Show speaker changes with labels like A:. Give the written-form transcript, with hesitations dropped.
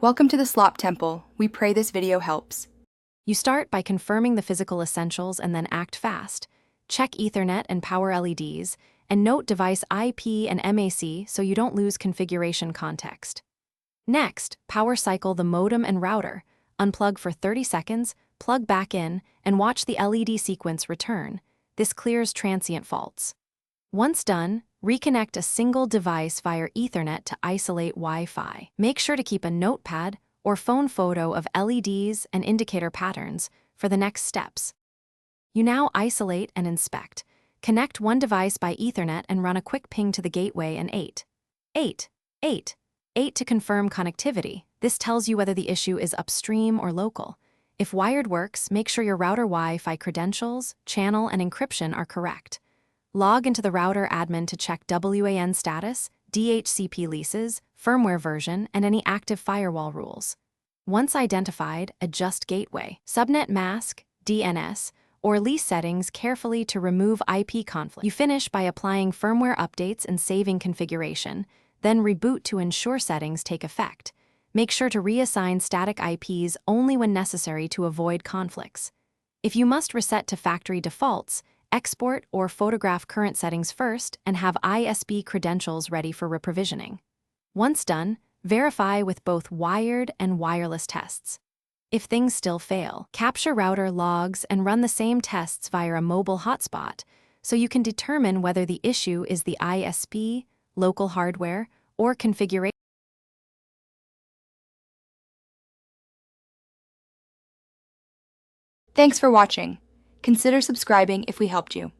A: Welcome to the Slop Temple. We pray this video helps.
B: You start by confirming the physical essentials and then act fast. Check Ethernet and power LEDs, and note device IP and MAC so you don't lose configuration context. Next, power cycle the modem and router. Unplug for 30 seconds, plug back in, and watch the LED sequence return. This clears transient faults. Once done, reconnect a single device via Ethernet to isolate Wi-Fi. Make sure to keep a notepad or phone photo of LEDs and indicator patterns for the next steps. You now isolate and inspect. Connect one device by Ethernet and run a quick ping to the gateway and 8 to confirm connectivity. This tells you whether the issue is upstream or local. If wired works, make sure your router Wi-Fi credentials, channel, and encryption are correct. Log into the router admin to check WAN status, DHCP leases, firmware version, and any active firewall rules. Once identified, adjust gateway, subnet mask, DNS, or lease settings carefully to remove IP conflict. You finish by applying firmware updates and saving configuration, then reboot to ensure settings take effect. Make sure to reassign static IPs only when necessary to avoid conflicts. If you must reset to factory defaults, export or photograph current settings first and have ISP credentials ready for reprovisioning. Once done, verify with both wired and wireless tests. If things still fail, capture router logs and run the same tests via a mobile hotspot so you can determine whether the issue is the ISP, local hardware, or configuration.
A: Thanks for watching. Consider subscribing if we helped you.